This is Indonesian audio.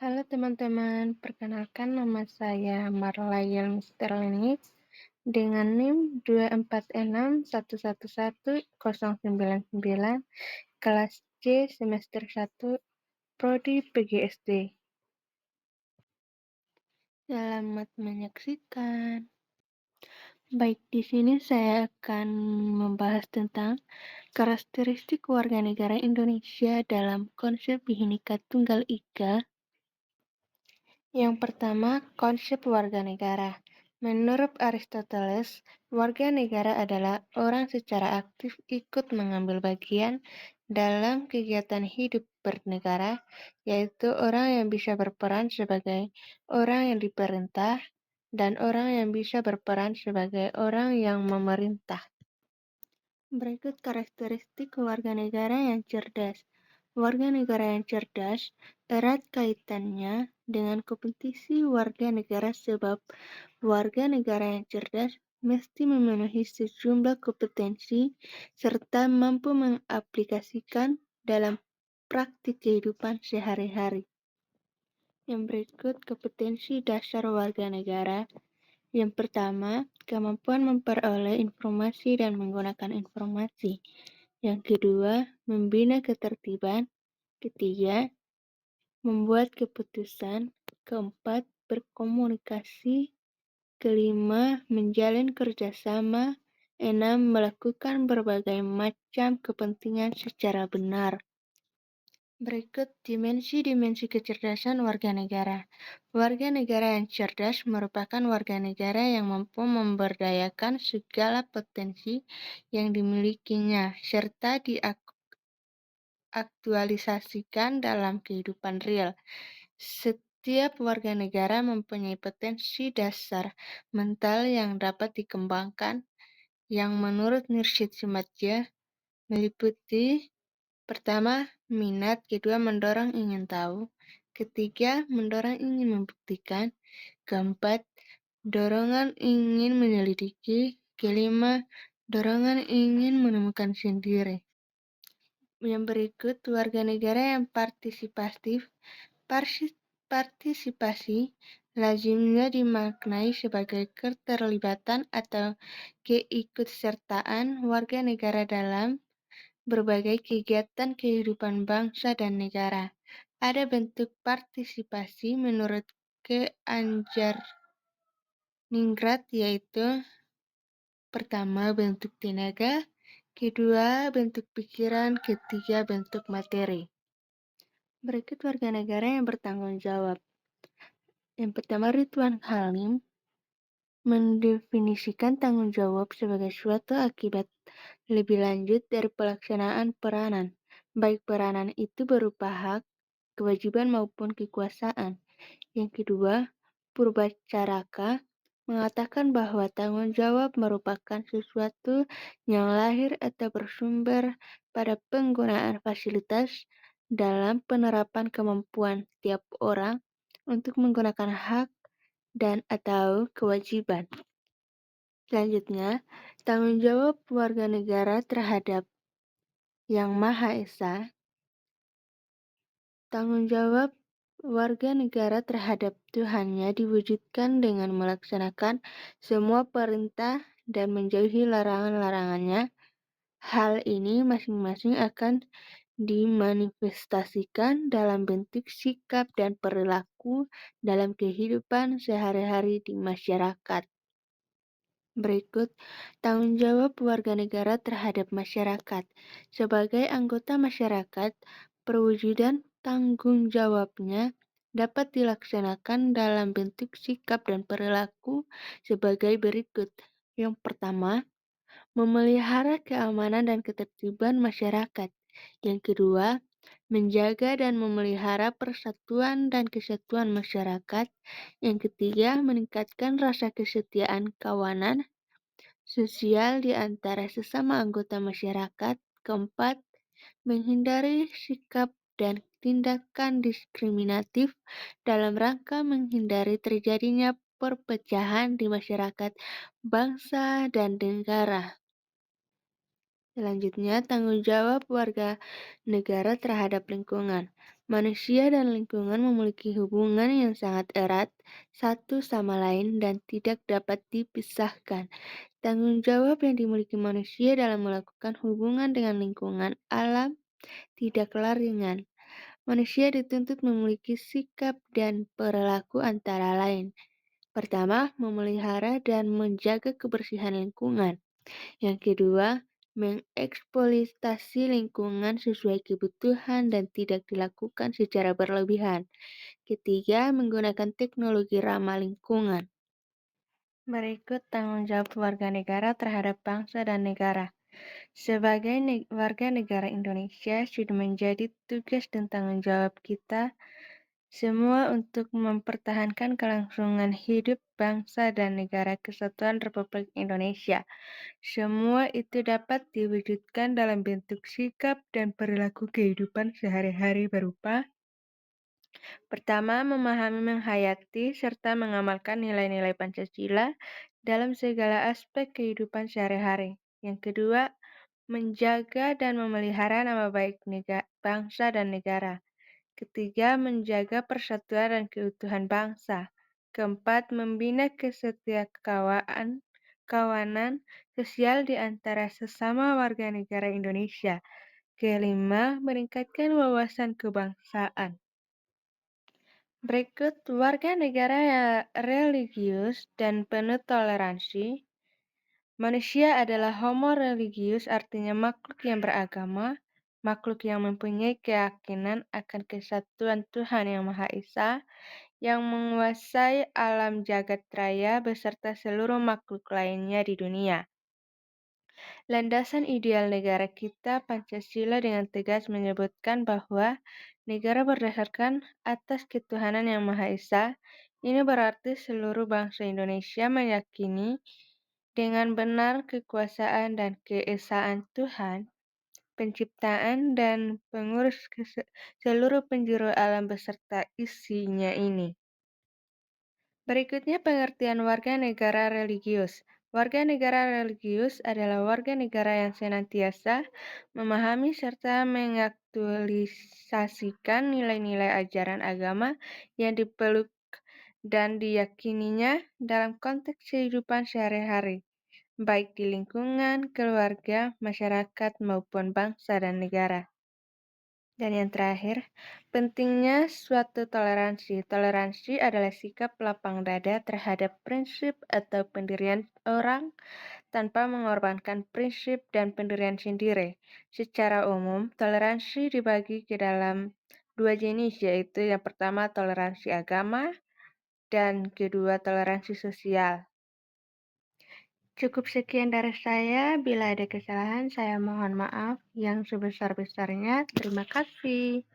Halo teman-teman, perkenalkan nama saya Marlayal Misterleni dengan NIM 246111099 kelas C semester 1 Prodi PGSD. Selamat menyaksikan. Baik, di sini saya akan membahas tentang karakteristik warga negara Indonesia dalam konsep Bhinneka Tunggal Ika. Yang pertama, konsep warga negara. Menurut Aristoteles, warga negara adalah orang secara aktif ikut mengambil bagian dalam kegiatan hidup bernegara, yaitu orang yang bisa berperan sebagai orang yang diperintah dan orang yang bisa berperan sebagai orang yang memerintah. Berikut karakteristik warga negara yang cerdas. Warga negara yang cerdas erat kaitannya dengan kompetisi warga negara sebab warga negara yang cerdas mesti memenuhi sejumlah kompetensi serta mampu mengaplikasikan dalam praktik kehidupan sehari-hari. Yang berikut kompetensi dasar warga negara. Yang pertama, kemampuan memperoleh informasi dan menggunakan informasi. Yang kedua, membina ketertiban. Ketiga, membuat keputusan. Keempat, berkomunikasi. Kelima, menjalin kerjasama. Enam, melakukan berbagai macam kepentingan secara benar. Berikut dimensi-dimensi kecerdasan warga negara. Warga negara yang cerdas merupakan warga negara yang mampu memberdayakan segala potensi yang dimilikinya, serta diaktualisasikan dalam kehidupan real. Setiap warga negara mempunyai potensi dasar mental yang dapat dikembangkan, yang menurut Nirshid Simadja meliputi: pertama, minat. Kedua, mendorong ingin tahu. Ketiga, mendorong ingin membuktikan. Keempat, dorongan ingin menyelidiki. Kelima, dorongan ingin menemukan sendiri. Yang berikut, warga negara yang partisipatif. Partisipasi lazimnya dimaknai sebagai keterlibatan atau keikutsertaan warga negara dalam berbagai kegiatan kehidupan bangsa dan negara. Ada bentuk partisipasi menurut Keanjar-Ningrat, yaitu: pertama, bentuk tenaga. Kedua, bentuk pikiran. Ketiga, bentuk materi. Berikut warga negara yang bertanggung jawab. Yang pertama, Ridwan Halim mendefinisikan tanggung jawab sebagai suatu akibat lebih lanjut dari pelaksanaan peranan, baik peranan itu berupa hak, kewajiban maupun kekuasaan. Yang kedua, Purbacaraka mengatakan bahwa tanggung jawab merupakan sesuatu yang lahir atau bersumber pada penggunaan fasilitas dalam penerapan kemampuan tiap orang untuk menggunakan hak dan atau kewajiban. Selanjutnya, tanggung jawab warga negara terhadap Yang Maha Esa. Tanggung jawab warga negara terhadap Tuhannya diwujudkan dengan melaksanakan semua perintah dan menjauhi larangan-larangannya. Hal ini masing-masing akan dimanifestasikan dalam bentuk sikap dan perilaku dalam kehidupan sehari-hari di masyarakat. Berikut tanggung jawab warga negara terhadap masyarakat. Sebagai anggota masyarakat, perwujudan tanggung jawabnya dapat dilaksanakan dalam bentuk sikap dan perilaku sebagai berikut. Yang pertama, memelihara keamanan dan ketertiban masyarakat. Yang kedua, menjaga dan memelihara persatuan dan kesatuan masyarakat. Yang ketiga, meningkatkan rasa kesetiaan kawanan sosial di antara sesama anggota masyarakat. Keempat, menghindari sikap dan tindakan diskriminatif dalam rangka menghindari terjadinya perpecahan di masyarakat, bangsa, dan negara. Selanjutnya, tanggung jawab warga negara terhadap lingkungan. Manusia dan lingkungan memiliki hubungan yang sangat erat satu sama lain dan tidak dapat dipisahkan. Tanggung jawab yang dimiliki manusia dalam melakukan hubungan dengan lingkungan alam tidaklah ringan. Manusia dituntut memiliki sikap dan perilaku antara lain. Pertama, memelihara dan menjaga kebersihan lingkungan. Yang kedua, mengeksploitasi lingkungan sesuai kebutuhan dan tidak dilakukan secara berlebihan. Ketiga, menggunakan teknologi ramah lingkungan. Berikut tanggung jawab warga negara terhadap bangsa dan negara. Sebagai warga negara Indonesia, sudah menjadi tugas dan tanggung jawab kita semua untuk mempertahankan kelangsungan hidup bangsa dan negara kesatuan Republik Indonesia. Semua itu dapat diwujudkan dalam bentuk sikap dan perilaku kehidupan sehari-hari berupa: pertama, memahami, menghayati, serta mengamalkan nilai-nilai Pancasila dalam segala aspek kehidupan sehari-hari. Yang kedua, menjaga dan memelihara nama baik bangsa dan negara. Ketiga, menjaga persatuan dan keutuhan bangsa. Keempat, membina kawanan sosial di antara sesama warga negara Indonesia. Kelima, meningkatkan wawasan kebangsaan. Berikut warga negara yang religius dan penuh toleransi. Manusia adalah homo religius, artinya makhluk yang beragama, makhluk yang mempunyai keyakinan akan kesatuan Tuhan Yang Maha Esa, yang menguasai alam jagat raya beserta seluruh makhluk lainnya di dunia. Landasan ideal negara kita, Pancasila, dengan tegas menyebutkan bahwa negara berdasarkan atas ketuhanan Yang Maha Esa. Ini berarti seluruh bangsa Indonesia meyakini dengan benar kekuasaan dan keesaan Tuhan, penciptaan dan pengurus seluruh penjuru alam beserta isinya ini. Berikutnya pengertian warga negara religius. Warga negara religius adalah warga negara yang senantiasa memahami serta mengaktualisasikan nilai-nilai ajaran agama yang dipeluk dan diyakininya dalam konteks kehidupan sehari-hari, baik di lingkungan, keluarga, masyarakat, maupun bangsa dan negara. Dan yang terakhir, pentingnya suatu toleransi. Toleransi adalah sikap lapang dada terhadap prinsip atau pendirian orang tanpa mengorbankan prinsip dan pendirian sendiri. Secara umum, toleransi dibagi ke dalam dua jenis, yaitu yang pertama toleransi agama dan kedua toleransi sosial. Cukup sekian dari saya. Bila ada kesalahan, saya mohon maaf yang sebesar-besarnya. Terima kasih.